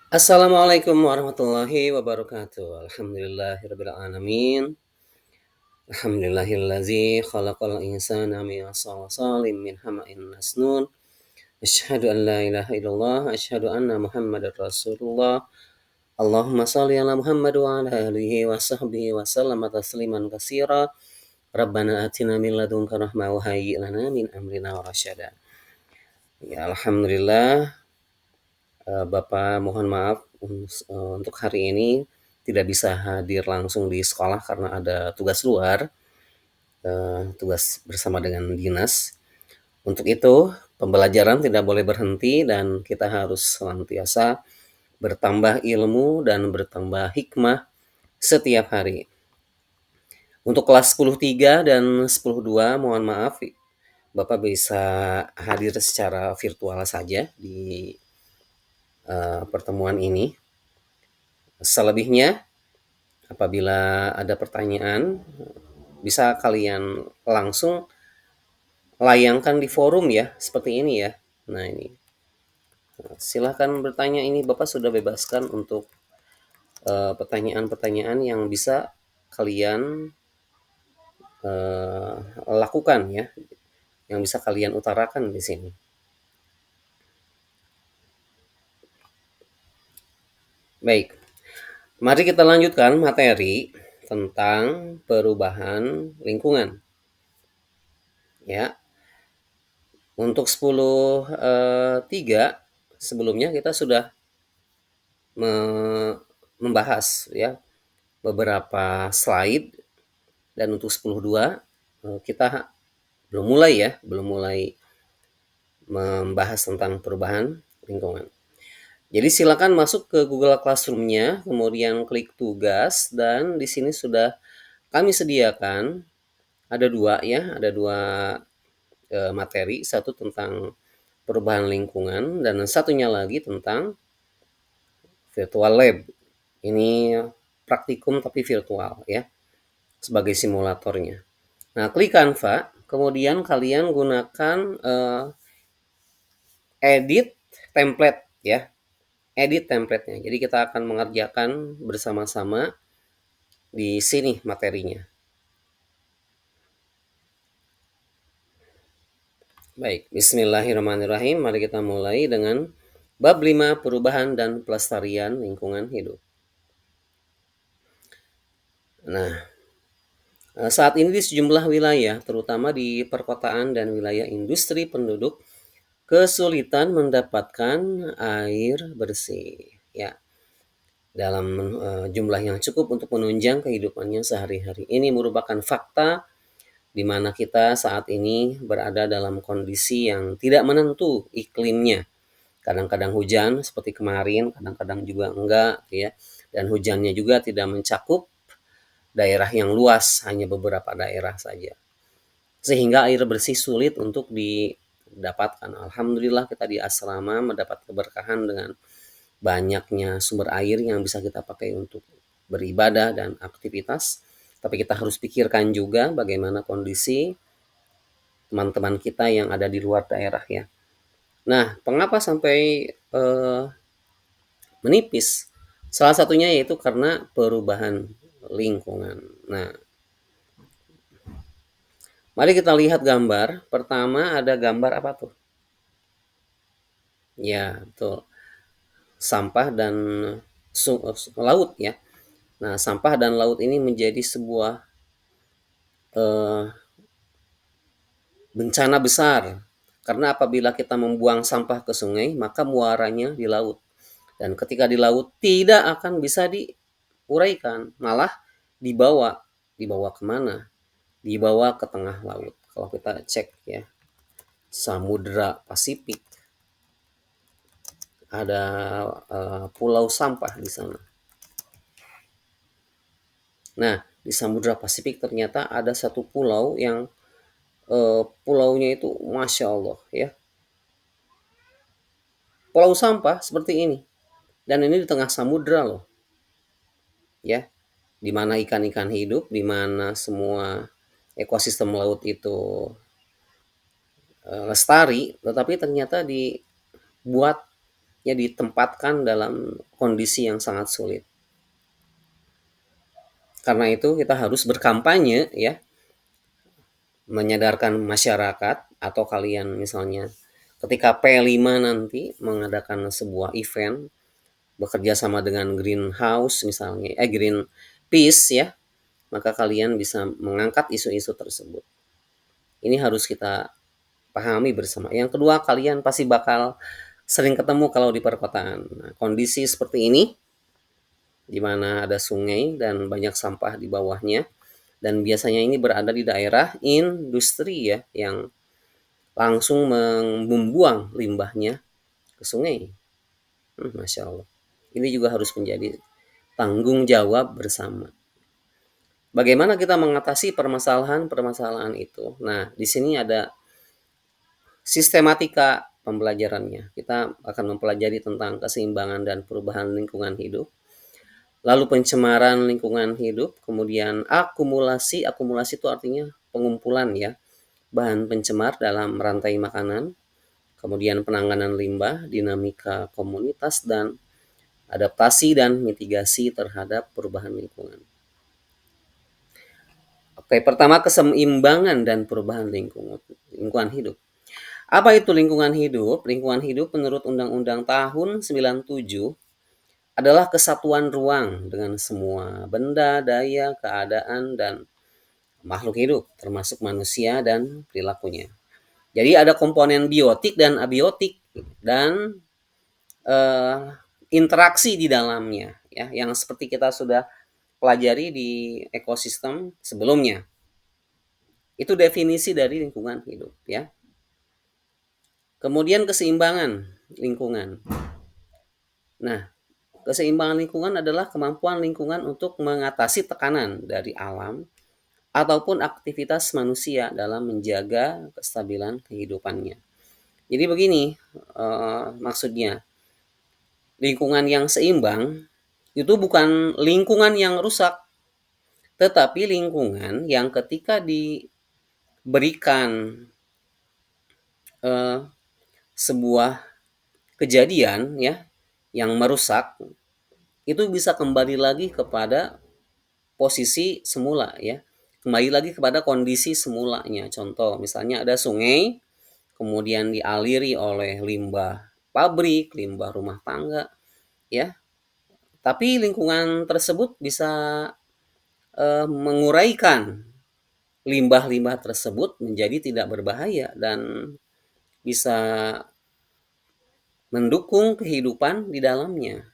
Assalamualaikum warahmatullahi wabarakatuh. Alhamdulillahirabbil alamin. Alhamdulillahillazi khalaqal insana min shalsalin min hama'in masnun. Asyhadu an la ilaha illallah, asyhadu anna Muhammadar Rasulullah. Allahumma shalli ala Muhammad wa ala alihi wa sahbihi wa sallama tasliman katsira. Rabbana atina min ladunka rahmah wa hayyi' lana min amrina rasyada. Ya alhamdulillah. Bapak mohon maaf untuk hari ini tidak bisa hadir langsung di sekolah karena ada tugas luar, tugas bersama dengan dinas. Untuk itu, pembelajaran tidak boleh berhenti dan kita harus senantiasa bertambah ilmu dan bertambah hikmah setiap hari. Untuk kelas 10.3 dan 10.2 mohon maaf Bapak bisa hadir secara virtual saja di pertemuan ini. Selebihnya, apabila ada pertanyaan, bisa kalian langsung layangkan di forum ya, seperti ini ya. Nah ini, silahkan bertanya, ini Bapak sudah bebaskan untuk pertanyaan-pertanyaan yang bisa kalian lakukan ya, yang bisa kalian utarakan di sini. Baik, mari kita lanjutkan materi tentang perubahan lingkungan. Ya, untuk 10.3 sebelumnya kita sudah membahas ya beberapa slide, dan untuk 10.2 kita belum mulai membahas tentang perubahan lingkungan. Jadi silakan masuk ke Google Classroom-nya, kemudian klik tugas, dan di sini sudah kami sediakan ada dua materi, satu tentang perubahan lingkungan dan satunya lagi tentang virtual lab. Ini praktikum tapi virtual ya, sebagai simulatornya. Nah, klik Canva, kemudian kalian gunakan edit template ya. Edit template-nya. Jadi kita akan mengerjakan bersama-sama di sini materinya. Baik, bismillahirrahmanirrahim. Mari kita mulai dengan bab 5 perubahan dan pelestarian lingkungan hidup. Nah, saat ini di sejumlah wilayah, terutama di perkotaan dan wilayah industri, penduduk kesulitan mendapatkan air bersih. Ya, dalam jumlah yang cukup untuk menunjang kehidupannya sehari-hari. Ini merupakan fakta di mana kita saat ini berada dalam kondisi yang tidak menentu iklimnya. Kadang-kadang hujan seperti kemarin, kadang-kadang juga enggak, ya. Dan hujannya juga tidak mencakup daerah yang luas, hanya beberapa daerah saja. Sehingga air bersih sulit untuk didapatkan. Alhamdulillah kita di asrama mendapat keberkahan dengan banyaknya sumber air yang bisa kita pakai untuk beribadah dan aktivitas. Tapi kita harus pikirkan juga bagaimana kondisi teman-teman kita yang ada di luar daerah ya. Nah, mengapa sampai menipis? Salah satunya yaitu karena perubahan lingkungan. Nah, mari kita lihat gambar. Pertama ada gambar apa tuh? Ya, betul. Sampah dan laut ya. Nah, sampah dan laut ini menjadi sebuah eh, bencana besar. Karena apabila kita membuang sampah ke sungai, maka muaranya di laut. Dan ketika di laut tidak akan bisa diuraikan, malah dibawa. Dibawa kemana? Dibawa ke tengah laut. Kalau kita cek ya, Samudra Pasifik, ada pulau sampah di sana. Nah, di Samudra Pasifik ternyata ada satu pulau yang pulaunya itu Masya Allah ya. Pulau sampah seperti ini. Dan ini di tengah samudra loh. Ya, di mana ikan-ikan hidup, di mana semua ekosistem laut itu lestari, tetapi ternyata dibuat ya ditempatkan dalam kondisi yang sangat sulit. Karena itu kita harus berkampanye ya, menyadarkan masyarakat atau kalian misalnya ketika P5 nanti mengadakan sebuah event bekerja sama dengan Greenhouse misalnya, Greenpeace ya, maka kalian bisa mengangkat isu-isu tersebut. Ini harus kita pahami bersama. Yang kedua, kalian pasti bakal sering ketemu kalau di perkotaan. Nah, kondisi seperti ini, di mana ada sungai dan banyak sampah di bawahnya, dan biasanya ini berada di daerah industri ya, yang langsung membuang limbahnya ke sungai. Masya Allah. Ini juga harus menjadi tanggung jawab bersama. Bagaimana kita mengatasi permasalahan-permasalahan itu? Nah, di sini ada sistematika pembelajarannya. Kita akan mempelajari tentang keseimbangan dan perubahan lingkungan hidup, lalu pencemaran lingkungan hidup, kemudian akumulasi. Akumulasi itu artinya pengumpulan ya, bahan pencemar dalam rantai makanan, kemudian penanganan limbah, dinamika komunitas, dan adaptasi dan mitigasi terhadap perubahan lingkungan. Oke, pertama keseimbangan dan perubahan lingkungan hidup. Apa itu lingkungan hidup? Lingkungan hidup menurut Undang-Undang tahun 97 adalah kesatuan ruang dengan semua benda, daya, keadaan, dan makhluk hidup, termasuk manusia dan perilakunya. Jadi ada komponen biotik dan abiotik dan interaksi di dalamnya, ya, yang seperti kita sudah pelajari di ekosistem sebelumnya. Itu definisi dari lingkungan hidup, ya. Kemudian keseimbangan lingkungan. Nah, keseimbangan lingkungan adalah kemampuan lingkungan untuk mengatasi tekanan dari alam ataupun aktivitas manusia dalam menjaga kestabilan kehidupannya. Jadi begini, maksudnya, lingkungan yang seimbang itu bukan lingkungan yang rusak, tetapi lingkungan yang ketika diberikan sebuah kejadian ya yang merusak, itu bisa kembali lagi kepada posisi semula ya, kembali lagi kepada kondisi semulanya. Contoh misalnya ada sungai, kemudian dialiri oleh limbah pabrik, limbah rumah tangga ya, tapi lingkungan tersebut bisa menguraikan limbah-limbah tersebut menjadi tidak berbahaya dan bisa mendukung kehidupan di dalamnya.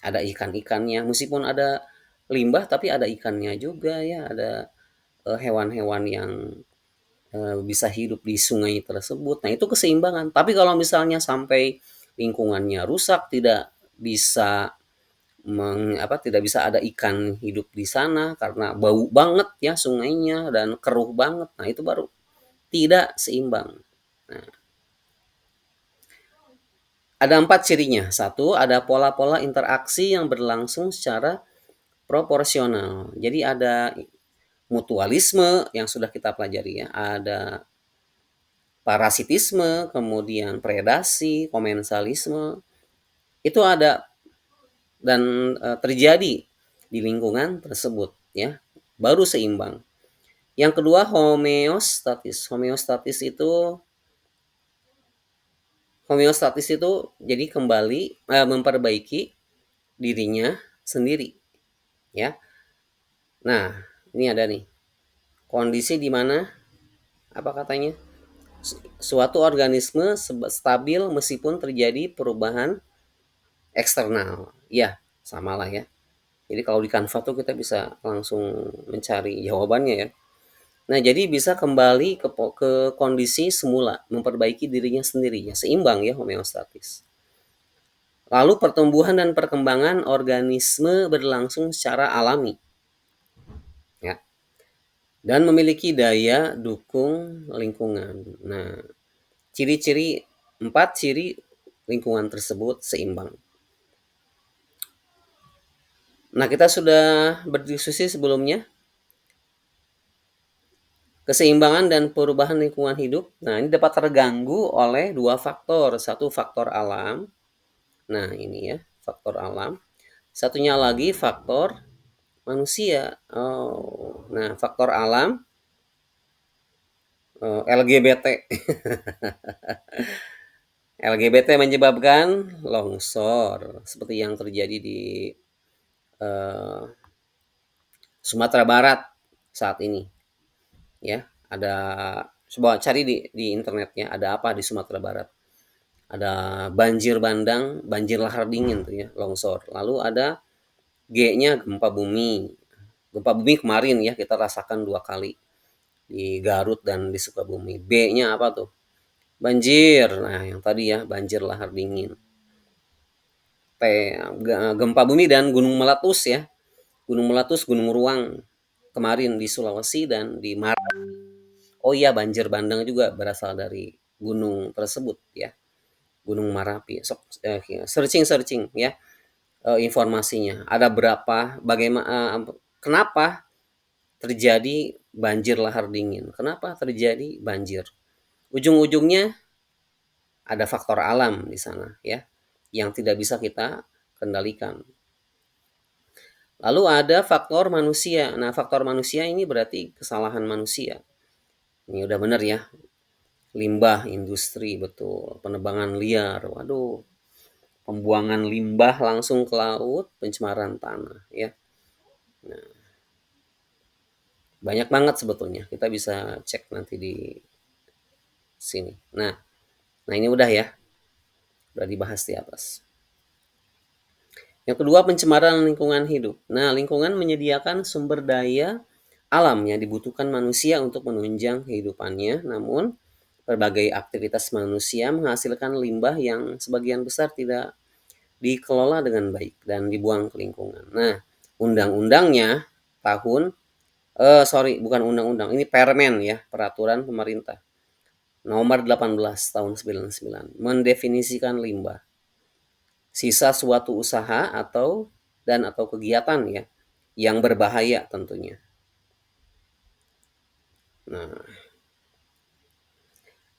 Ada ikan-ikannya, meskipun ada limbah tapi ada ikannya juga ya, ada hewan-hewan yang bisa hidup di sungai tersebut. Nah, itu keseimbangan. Tapi kalau misalnya sampai lingkungannya rusak, tidak bisa ada ikan hidup di sana karena bau banget ya sungainya dan keruh banget. Nah, itu baru tidak seimbang. Nah, ada 4 cirinya. Satu, ada pola-pola interaksi yang berlangsung secara proporsional. Jadi ada mutualisme yang sudah kita pelajari ya, ada parasitisme, kemudian predasi, komensalisme, itu ada dan terjadi di lingkungan tersebut ya, baru seimbang. Yang kedua homeostatis. Homeostatis itu jadi kembali memperbaiki dirinya sendiri ya. Nah, ini ada nih kondisi di mana apa katanya? Suatu organisme stabil meskipun terjadi perubahan eksternal. Ya, samalah ya. Jadi kalau di Canva tuh kita bisa langsung mencari jawabannya ya. Nah, jadi bisa kembali ke kondisi semula, memperbaiki dirinya sendiri ya, seimbang ya homeostatis. Lalu pertumbuhan dan perkembangan organisme berlangsung secara alami. Ya. Dan memiliki daya dukung lingkungan. Nah, ciri-ciri 4 ciri lingkungan tersebut seimbang. Nah, kita sudah berdiskusi sebelumnya keseimbangan dan perubahan lingkungan hidup. Nah, ini dapat terganggu oleh dua faktor. Satu faktor alam, Nah, ini ya, faktor alam. Satunya lagi faktor manusia. Oh, nah faktor alam, LGBT. LGBT menyebabkan longsor seperti yang terjadi di eh, Sumatera Barat saat ini ya. Ada, coba cari di internet ya, ada apa di Sumatera Barat. Ada banjir bandang, banjir lahar dingin tuh ya, longsor. Lalu ada G-nya gempa bumi. Gempa bumi kemarin ya kita rasakan 2 kali di Garut dan di Sukabumi. B-nya apa tuh? Banjir. Nah, yang tadi ya, banjir lahar dingin. P, gempa bumi dan gunung meletus ya. Gunung meletus, gunung ruang kemarin di Sulawesi dan di Marapi. Oh iya, banjir bandang juga berasal dari gunung tersebut ya, Gunung Marapi. Sok searching ya, informasinya. Ada berapa, bagaimana, kenapa terjadi banjir lahar dingin? Kenapa terjadi banjir? Ujung-ujungnya ada faktor alam di sana ya, yang tidak bisa kita kendalikan. Lalu ada faktor manusia. Nah, faktor manusia ini berarti kesalahan manusia. Ini udah bener ya. Limbah industri, betul. Penebangan liar, waduh. Pembuangan limbah langsung ke laut, pencemaran tanah ya. Nah, banyak banget sebetulnya. Kita bisa cek nanti di sini. Nah ini udah ya, udah dibahas di atas. Yang kedua, pencemaran lingkungan hidup. Nah, lingkungan menyediakan sumber daya alam yang dibutuhkan manusia untuk menunjang kehidupannya, namun berbagai aktivitas manusia menghasilkan limbah yang sebagian besar tidak dikelola dengan baik dan dibuang ke lingkungan. Nah, undang-undangnya tahun sorry, bukan undang-undang, ini Permen ya, peraturan pemerintah nomor 18 tahun 99 mendefinisikan limbah sisa suatu usaha atau kegiatan ya yang berbahaya tentunya. Nah,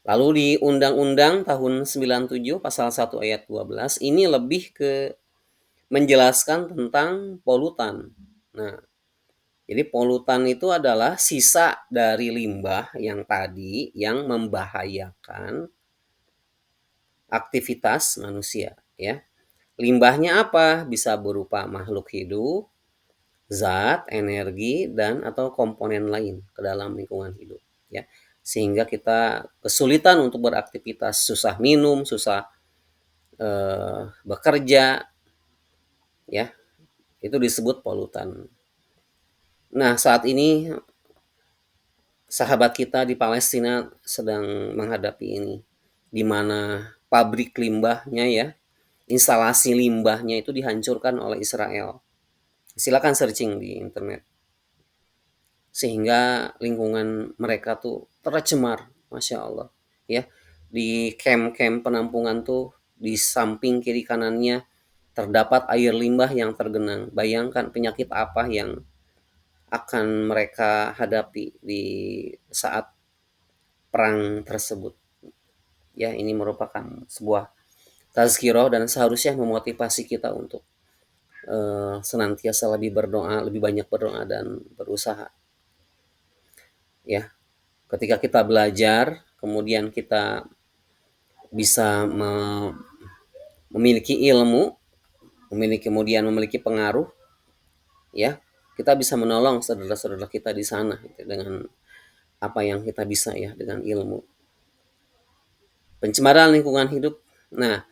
lalu di Undang-Undang tahun 97 pasal 1 ayat 12 ini lebih ke menjelaskan tentang polutan. Nah, jadi polutan itu adalah sisa dari limbah yang tadi yang membahayakan aktivitas manusia ya. Limbahnya apa? Bisa berupa makhluk hidup, zat, energi, dan atau komponen lain ke dalam lingkungan hidup ya. Sehingga kita kesulitan untuk beraktivitas, susah minum, susah bekerja ya. Itu disebut polutan. Nah, saat ini sahabat kita di Palestina sedang menghadapi ini, di mana pabrik limbahnya ya, instalasi limbahnya itu dihancurkan oleh Israel. Silakan searching di internet. Sehingga lingkungan mereka tuh tercemar, masya Allah. Ya, di camp-camp penampungan tuh di samping kiri kanannya terdapat air limbah yang tergenang. Bayangkan penyakit apa yang akan mereka hadapi di saat perang tersebut. Ya, ini merupakan sebuah tazkirah dan seharusnya memotivasi kita untuk senantiasa lebih berdoa, lebih banyak berdoa dan berusaha. Ya, ketika kita belajar, kemudian kita bisa memiliki ilmu, memiliki pengaruh, ya, kita bisa menolong saudara-saudara kita di sana gitu, dengan apa yang kita bisa ya, dengan ilmu. Pencemaran lingkungan hidup. Nah,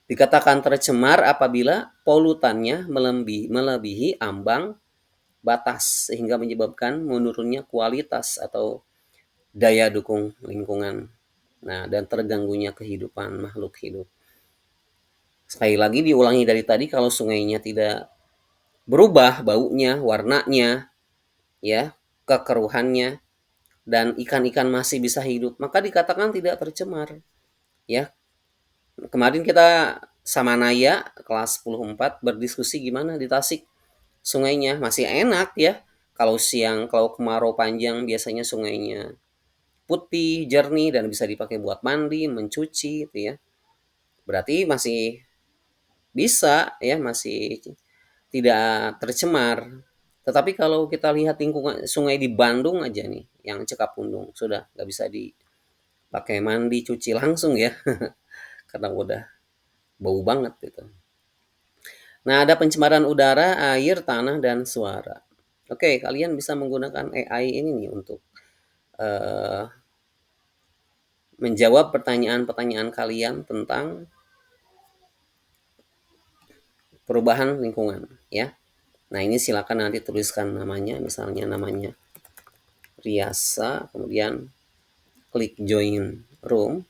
dikatakan tercemar apabila polutannya melebihi ambang batas sehingga menyebabkan menurunnya kualitas atau daya dukung lingkungan. Nah, dan terganggunya kehidupan makhluk hidup. Sekali lagi diulangi dari tadi, kalau sungainya tidak berubah baunya, warnanya, ya, kekeruhannya, dan ikan-ikan masih bisa hidup, maka dikatakan tidak tercemar. Ya, kemarin kita sama Naya kelas 10-4 berdiskusi gimana di Tasik sungainya masih enak ya. Kalau kemarau panjang biasanya sungainya putih, jernih dan bisa dipakai buat mandi, mencuci gitu ya. Berarti masih bisa ya, masih tidak tercemar. Tetapi kalau kita lihat lingkungan sungai di Bandung aja nih, yang Cekapundung, sudah nggak bisa dipakai mandi, cuci langsung ya, karena udah bau banget gitu. Nah, ada pencemaran udara, air, tanah, dan suara. Oke, kalian bisa menggunakan AI ini nih untuk eh, menjawab pertanyaan-pertanyaan kalian tentang perubahan lingkungan, ya. Nah, ini silakan nanti tuliskan namanya, misalnya namanya Riasa, kemudian klik join room.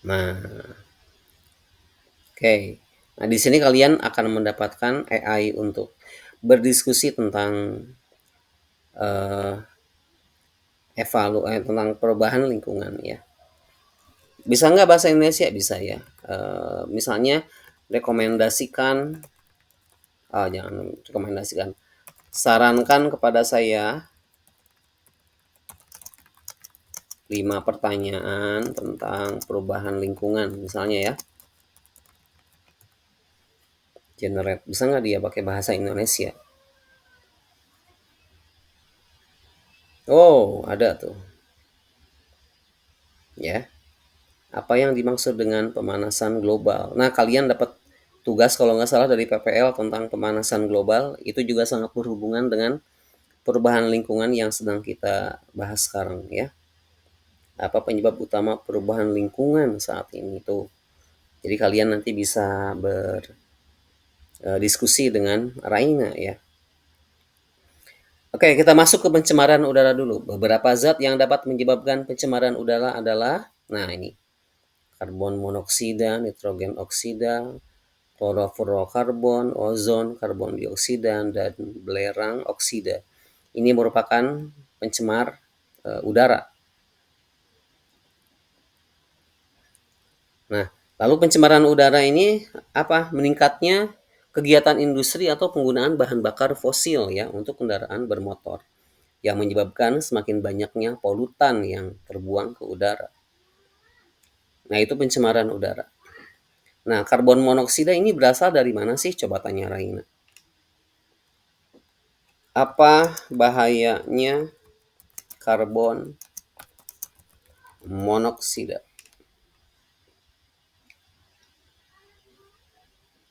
Nah, oke. Nah, di sini kalian akan mendapatkan AI untuk berdiskusi tentang eh, tentang perubahan lingkungan ya. Bisa nggak bahasa Indonesia? Bisa ya. Misalnya rekomendasikan, jangan rekomendasikan, sarankan kepada saya 5 pertanyaan tentang perubahan lingkungan, misalnya ya. Generate, bisa nggak dia pakai bahasa Indonesia? Oh, ada tuh. Ya, apa yang dimaksud dengan pemanasan global? Nah, kalian dapat tugas kalau nggak salah dari PPL tentang pemanasan global, itu juga sangat berhubungan dengan perubahan lingkungan yang sedang kita bahas sekarang ya. Apa penyebab utama perubahan lingkungan saat ini tuh. Jadi kalian nanti bisa berdiskusi dengan Raina ya. Oke, kita masuk ke pencemaran udara dulu. Beberapa zat yang dapat menyebabkan pencemaran udara adalah, nah ini, karbon monoksida, nitrogen oksida, klorofluorokarbon, ozon, karbon dioksida, dan belerang oksida. Ini merupakan pencemar udara. Nah, lalu pencemaran udara ini apa? Meningkatnya kegiatan industri atau penggunaan bahan bakar fosil ya untuk kendaraan bermotor yang menyebabkan semakin banyaknya polutan yang terbuang ke udara. Nah, itu pencemaran udara. Nah, karbon monoksida ini berasal dari mana sih? Coba tanya Raina. Apa bahayanya karbon monoksida?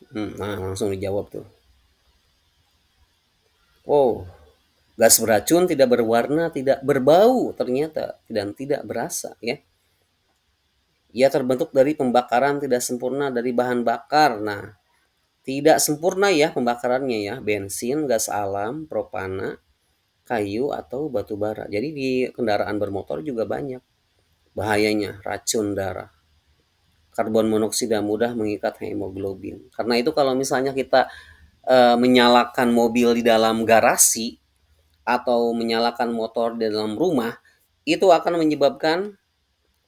Nah, langsung dijawab tuh. Oh, gas beracun, tidak berwarna, tidak berbau ternyata, dan tidak berasa ya. Ia terbentuk dari pembakaran tidak sempurna dari bahan bakar. Nah, tidak sempurna ya pembakarannya ya, bensin, gas alam, propana, kayu, atau batu bara. Jadi di kendaraan bermotor juga banyak bahayanya, racun darah. Karbon monoksida mudah mengikat hemoglobin. Karena itu kalau misalnya kita menyalakan mobil di dalam garasi atau menyalakan motor di dalam rumah, itu akan menyebabkan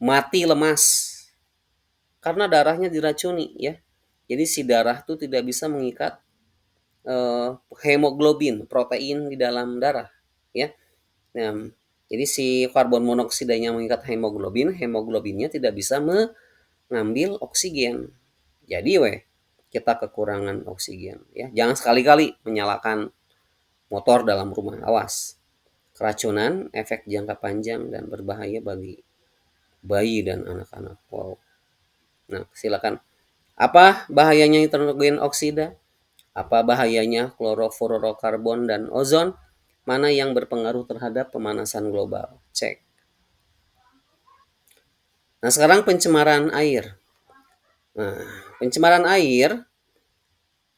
mati lemas karena darahnya diracuni ya. Jadi si darah itu tidak bisa mengikat hemoglobin, protein di dalam darah ya. Nah, jadi si karbon monoksidanya mengikat hemoglobin, hemoglobinnya tidak bisa mengambil oksigen. Jadi kita kekurangan oksigen ya. Jangan sekali-kali menyalakan motor dalam rumah, awas. Keracunan, efek jangka panjang dan berbahaya bagi bayi dan anak-anak. Wow. Nah, silakan. Apa bahayanya nitrogen oksida? Apa bahayanya klorofluorokarbon dan ozon? Mana yang berpengaruh terhadap pemanasan global? Cek. Nah, sekarang pencemaran air. Nah, pencemaran air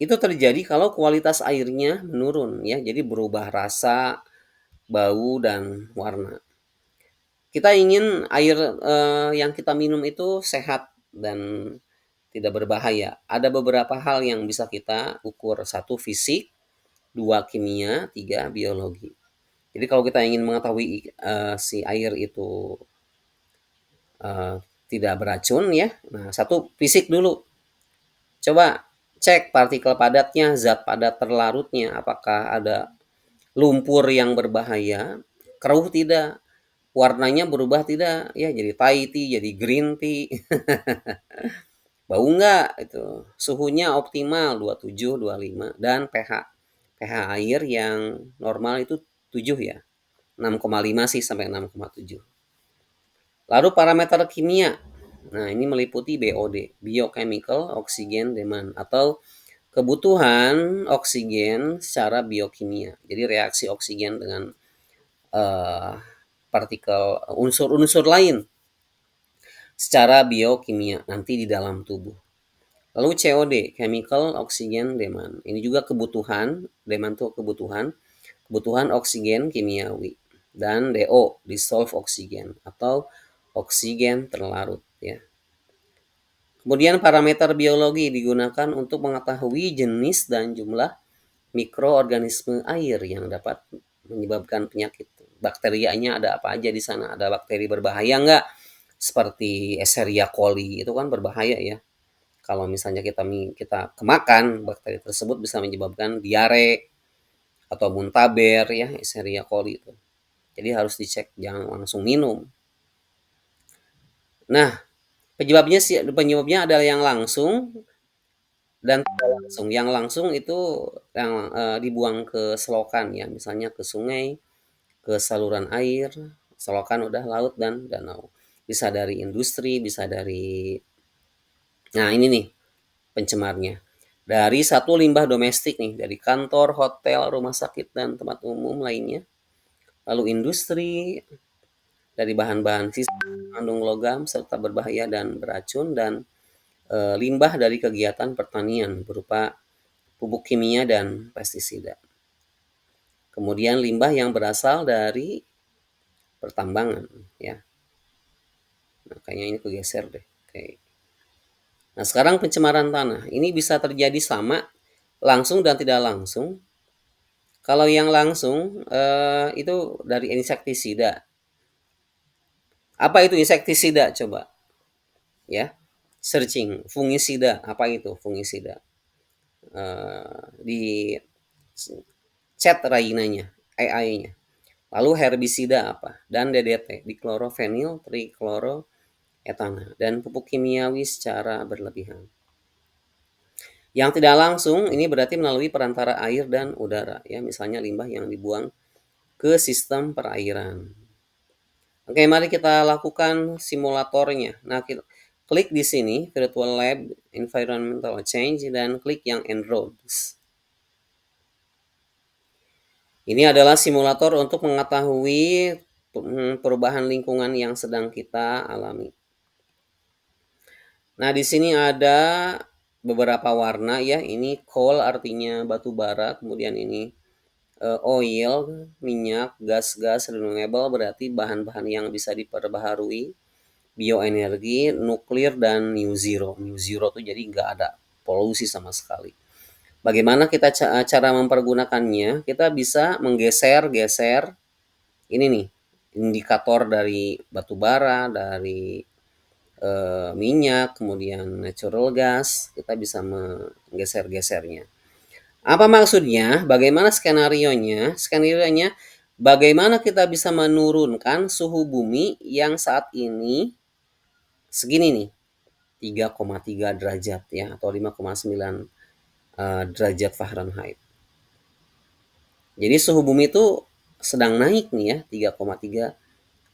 itu terjadi kalau kualitas airnya menurun ya, jadi berubah rasa, bau, dan warna. Kita ingin air yang kita minum itu sehat dan tidak berbahaya. Ada beberapa hal yang bisa kita ukur. Satu, fisik. Dua, kimia. Tiga, biologi. Jadi kalau kita ingin mengetahui si air itu uh, tidak beracun ya, nah satu, fisik dulu. Coba cek partikel padatnya, zat padat terlarutnya, apakah ada lumpur yang berbahaya, keruh tidak, Warnanya berubah tidak? Ya jadi Thai tea, jadi green tea. Bau nggak? Itu. Suhunya optimal 27, 25 dan pH air yang normal itu 7 ya. 6,5 sih sampai 6,7. Lalu parameter kimia. Nah, ini meliputi BOD, biochemical oxygen demand atau kebutuhan oksigen secara biokimia. Jadi reaksi oksigen dengan eh, partikel unsur-unsur lain secara biokimia nanti di dalam tubuh. Lalu COD, chemical oxygen demand. Ini juga kebutuhan, demand itu kebutuhan oksigen kimiawi. Dan DO, dissolved oxygen atau oksigen terlarut ya. Kemudian parameter biologi digunakan untuk mengetahui jenis dan jumlah mikroorganisme air yang dapat menyebabkan penyakit. Bakterianya ada apa aja di sana? Ada bakteri berbahaya nggak? Seperti Escherichia coli itu kan berbahaya ya. Kalau misalnya kita kemakan, bakteri tersebut bisa menyebabkan diare atau muntaber ya, Escherichia coli itu. Jadi harus dicek, jangan langsung minum. Nah, penyebabnya adalah yang langsung dan tidak langsung. Yang langsung itu yang dibuang ke selokan ya, misalnya ke sungai, ke saluran air, selokan udah laut dan danau. Bisa dari industri, bisa dari nah ini nih pencemarnya. Dari satu limbah domestik nih, dari kantor, hotel, rumah sakit dan tempat umum lainnya. Lalu industri dari bahan-bahan sisa mengandung logam serta berbahaya dan beracun dan limbah dari kegiatan pertanian berupa pupuk kimia dan pestisida. Kemudian limbah yang berasal dari pertambangan ya. Nah, kayaknya ini kegeser deh. Oke. Nah, sekarang pencemaran tanah. Ini bisa terjadi sama langsung dan tidak langsung. Kalau yang langsung itu dari insektisida. Apa itu insektisida coba? Ya. Searching fungisida. Apa itu fungisida? Di chat Rainanya, AI-nya. Lalu herbisida apa? Dan DDT, diklorofenil trikloroetana dan pupuk kimiawi secara berlebihan. Yang tidak langsung ini berarti melalui perantara air dan udara ya, misalnya limbah yang dibuang ke sistem perairan. Oke, mari kita lakukan simulatornya. Nah, kita klik di sini Virtual Lab Environmental Change dan klik yang Enroads. Ini adalah simulator untuk mengetahui perubahan lingkungan yang sedang kita alami. Nah, di sini ada beberapa warna ya. Ini coal artinya batu bara, kemudian ini oil, minyak, gas-gas renewable berarti bahan-bahan yang bisa diperbaharui, bioenergi, nuklir dan new zero. New zero tuh jadi nggak ada polusi sama sekali. Bagaimana kita cara mempergunakannya? Kita bisa menggeser-geser ini nih indikator dari batu bara, dari minyak, kemudian natural gas, kita bisa menggeser-gesernya. Apa maksudnya? Bagaimana skenarionya? Skenarionya bagaimana kita bisa menurunkan suhu bumi yang saat ini segini nih, 3,3 derajat ya atau 5,9 derajat Fahrenheit. Jadi suhu bumi itu sedang naik nih ya, 3,3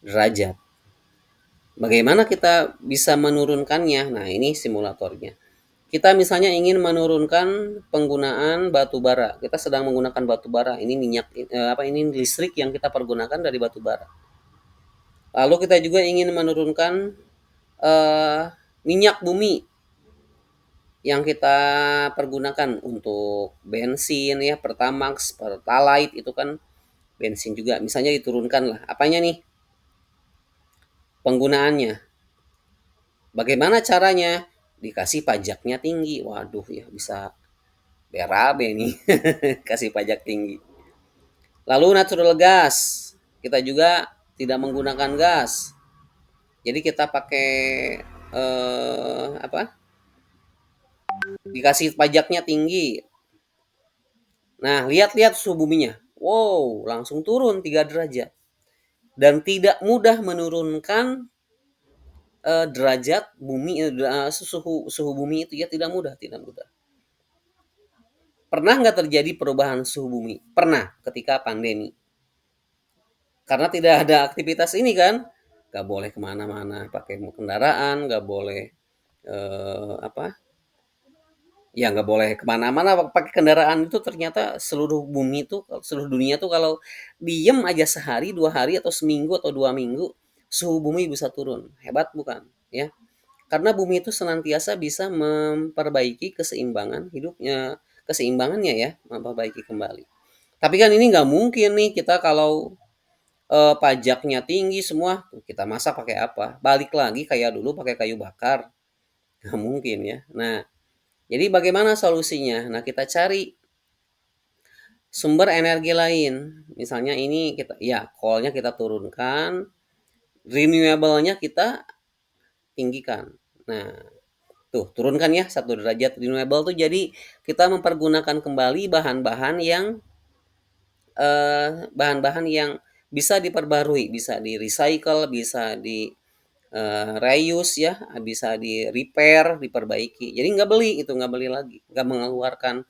derajat. Bagaimana kita bisa menurunkannya? Nah, ini simulatornya. Kita misalnya ingin menurunkan penggunaan batu bara. Kita sedang menggunakan batu bara. Ini minyak ini listrik yang kita pergunakan dari batu bara. Lalu kita juga ingin menurunkan minyak bumi yang kita pergunakan untuk bensin ya, Pertamax, Pertalite itu kan bensin juga. Misalnya diturunkan lah. Apanya nih? Penggunaannya. Bagaimana caranya? Dikasih pajaknya tinggi. Waduh ya bisa BRAB nih. Kasih pajak tinggi. Lalu natural gas. Kita juga tidak menggunakan gas. Jadi kita pakai apa? Dikasih pajaknya tinggi. Nah, lihat-lihat suhu buminya. Wow, langsung turun 3 derajat. dan tidak mudah menurunkan derajat bumi, suhu bumi itu ya, tidak mudah, tidak mudah. Pernah nggak terjadi perubahan suhu bumi? Pernah, ketika pandemi. Karena tidak ada aktivitas ini kan, nggak boleh kemana-mana pakai kendaraan, nggak boleh apa? Ya nggak boleh kemana-mana pakai kendaraan, itu ternyata seluruh bumi itu, seluruh dunia tuh kalau diem aja sehari, 2 hari, atau seminggu atau 2 minggu, suhu bumi bisa turun. Hebat bukan? Ya. Karena bumi itu senantiasa bisa memperbaiki keseimbangan hidupnya, keseimbangannya ya, memperbaiki kembali. Tapi kan ini nggak mungkin nih kita kalau pajaknya tinggi semua, kita masak pakai apa? Balik lagi kayak dulu pakai kayu bakar, nggak mungkin ya. Nah, jadi bagaimana solusinya? Nah, kita cari sumber energi lain. Misalnya ini kita, ya coal-nya kita turunkan, renewable-nya kita tinggikan. Nah, tuh, turunkan ya 1 derajat renewable tuh, jadi kita mempergunakan kembali bahan-bahan yang bisa diperbarui, bisa di-recycle, bisa di reuse ya, bisa di-repair, diperbaiki. Jadi nggak beli lagi, nggak mengeluarkan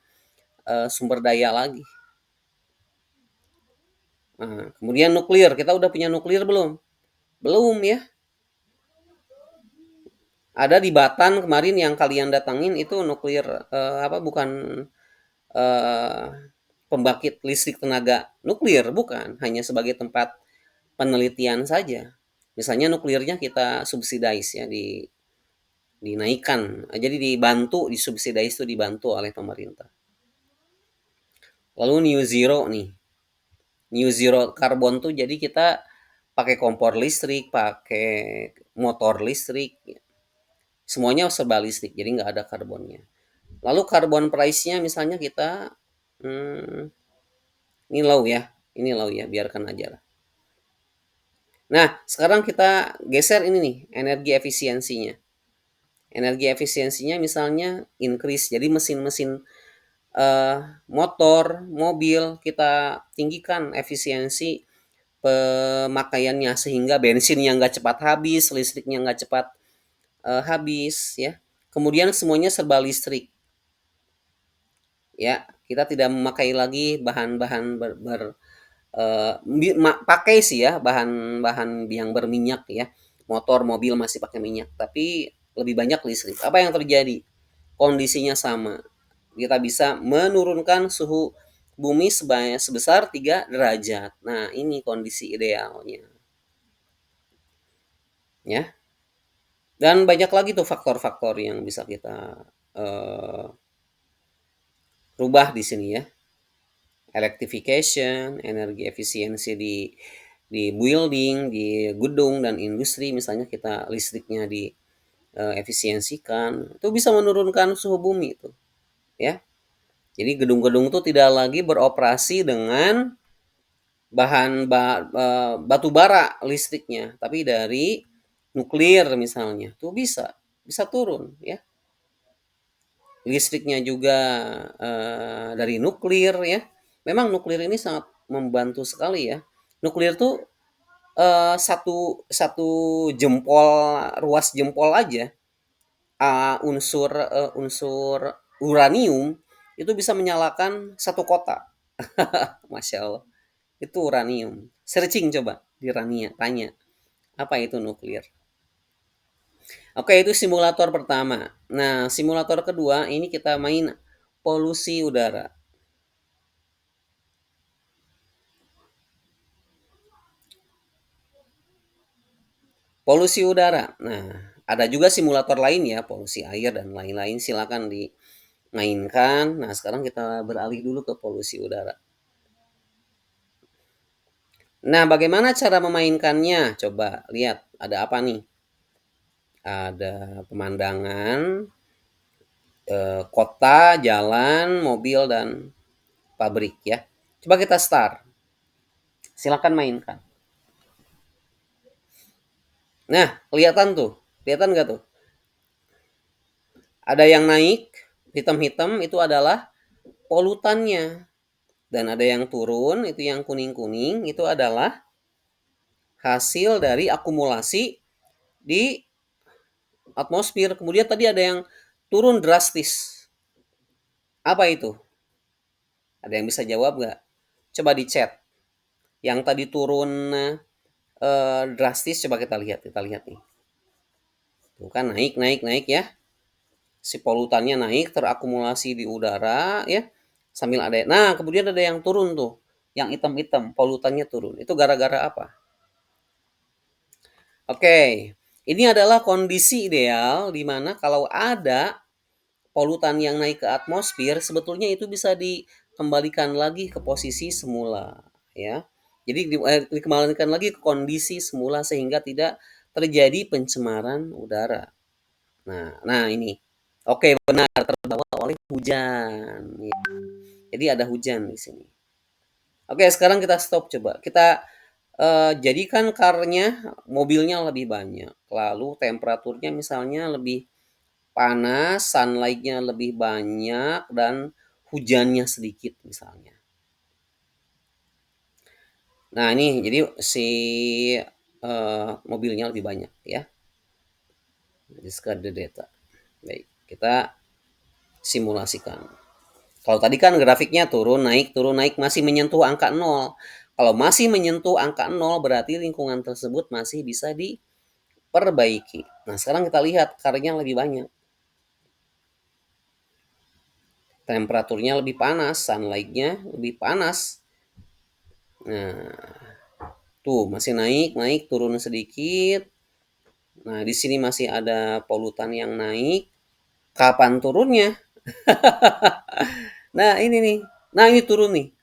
sumber daya lagi. Nah, kemudian nuklir, kita udah punya nuklir belum? Belum ya. Ada di Batan kemarin yang kalian datangin itu nuklir, apa, bukan eh, pembangkit listrik tenaga nuklir, bukan, hanya sebagai tempat penelitian saja. Misalnya nuklirnya kita subsidize ya, dinaikkan, jadi dibantu, disubsidize itu dibantu oleh pemerintah. Lalu new zero nih, new zero karbon tuh, jadi kita pakai kompor listrik, pakai motor listrik, semuanya serba listrik, jadi nggak ada karbonnya. Lalu karbon price-nya misalnya kita, hmm, ini low ya, ini low ya, biarkan aja lah. Nah, sekarang kita geser ini nih, energi efisiensinya. Energi efisiensinya misalnya increase, jadi mesin-mesin eh, motor, mobil kita tinggikan efisiensi pemakaiannya, sehingga bensinnya nggak cepat habis, listriknya nggak cepat habis ya. Kemudian semuanya serba listrik ya. Kita tidak memakai lagi bahan-bahan pakai sih ya bahan-bahan yang berminyak ya. Motor, mobil masih pakai minyak, tapi lebih banyak listrik. Apa yang terjadi? Kondisinya sama. Kita bisa menurunkan suhu bumi sebesar 3 derajat. Nah, ini kondisi idealnya. Ya. Dan banyak lagi tuh faktor-faktor yang bisa kita eh, rubah di sini ya. Electrification, energi efisiensi di building, di gedung dan industri, misalnya kita listriknya di efisiensikan, itu bisa menurunkan suhu bumi itu, ya. Jadi gedung-gedung itu tidak lagi beroperasi dengan batu bara listriknya, tapi dari nuklir misalnya, tuh bisa turun ya. Listriknya juga dari nuklir ya. Memang nuklir ini sangat membantu sekali ya. Nuklir tuh satu satu jempol, ruas jempol aja, unsur uranium itu bisa menyalakan satu kota. Masya Allah. Itu uranium. Searching coba di Rania, tanya apa itu nuklir. Oke, itu simulator pertama. Nah, simulator kedua ini kita main polusi udara. Polusi udara. Nah, ada juga simulator lain ya, polusi air dan lain-lain. Silakan dimainkan. Nah, sekarang kita beralih dulu ke polusi udara. Nah, bagaimana cara memainkannya? Coba lihat, ada apa nih? Ada pemandangan, kota, jalan, mobil, dan pabrik ya. Coba kita start. Silakan mainkan. Nah, kelihatan tuh. Kelihatan nggak tuh? Ada yang naik, hitam-hitam itu adalah polutannya. Dan ada yang turun, itu yang kuning-kuning, itu adalah hasil dari akumulasi di atmosfer. Kemudian tadi ada yang turun drastis. Apa itu? Ada yang bisa jawab nggak? Coba di chat. Yang tadi turun drastis, coba kita lihat nih. Tuh kan naik, naik, naik ya. Si polutannya naik, terakumulasi di udara ya. Sambil ada, nah kemudian ada yang turun tuh. Yang hitam-hitam, polutannya turun. Itu gara-gara apa? Oke, ini adalah kondisi ideal di mana kalau ada polutan yang naik ke atmosfer, sebetulnya itu bisa dikembalikan lagi ke posisi semula, ya. Jadi dikembalikan lagi ke kondisi semula sehingga tidak terjadi pencemaran udara. Nah ini. Oke, benar, terbawa oleh hujan. Ya. Jadi ada hujan di sini. Oke, sekarang kita stop coba. Kita jadikan karnya mobilnya lebih banyak. Lalu temperaturnya misalnya lebih panas, sunlight-nya lebih banyak, dan hujannya sedikit misalnya. Nah ini jadi si mobilnya lebih banyak ya. Discard the data. Baik, kita simulasikan. Kalau tadi kan grafiknya turun naik masih menyentuh angka 0. Kalau masih menyentuh angka 0 berarti lingkungan tersebut masih bisa diperbaiki. Nah, sekarang kita lihat karyanya lebih banyak. Temperaturnya lebih panas, sunlight-nya lebih panas. Nah, tuh masih naik, naik, turun sedikit. Nah, di sini masih ada polutan yang naik. Kapan turunnya? Nah, ini nih. Nah, ini turun nih.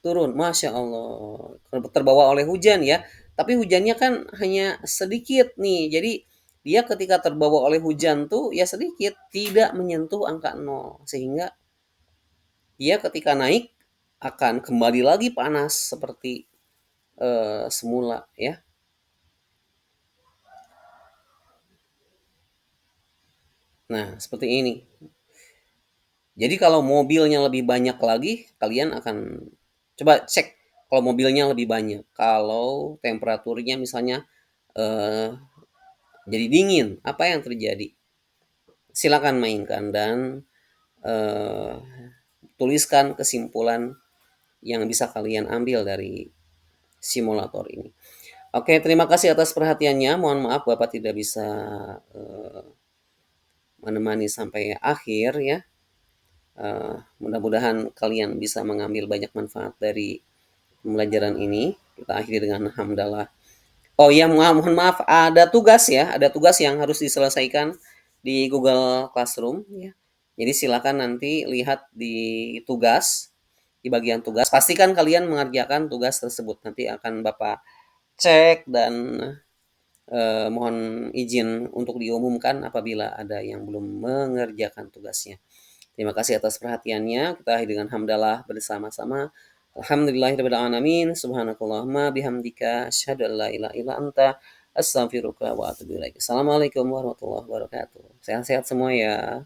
Turun, Masya Allah. Terbawa oleh hujan ya. Tapi hujannya kan hanya sedikit nih. Jadi dia ketika terbawa oleh hujan tuh ya sedikit, tidak menyentuh angka 0. Sehingga dia ketika naik akan kembali lagi panas seperti semula ya. Nah, seperti ini. Jadi kalau mobilnya lebih banyak lagi, kalian akan coba cek kalau mobilnya lebih banyak. Kalau temperaturnya misalnya eh, jadi dingin, apa yang terjadi? Silakan mainkan dan eh, tuliskan kesimpulan yang bisa kalian ambil dari simulator ini. Oke, terima kasih atas perhatiannya. Mohon maaf Bapak tidak bisa eh, menemani sampai akhir ya. Mudah-mudahan kalian bisa mengambil banyak manfaat dari pembelajaran ini. Kita akhiri dengan hamdalah. Oh iya, mohon maaf, ada tugas ya, ada tugas yang harus diselesaikan di Google Classroom ya. Jadi silakan nanti lihat di tugas, di bagian tugas. Pastikan kalian mengerjakan tugas tersebut. Nanti akan Bapak cek dan mohon izin untuk diumumkan apabila ada yang belum mengerjakan tugasnya. Terima kasih atas perhatiannya. Kita akhiri dengan hamdalah bersama-sama. Alhamdulillahirrahmanirrahim. Subhanakallahumma bihamdika. Asyhadu an la ilaha illa anta. Astaghfiruka wa atubu ilaik. Assalamualaikum warahmatullahi wabarakatuh. Sehat-sehat semua ya.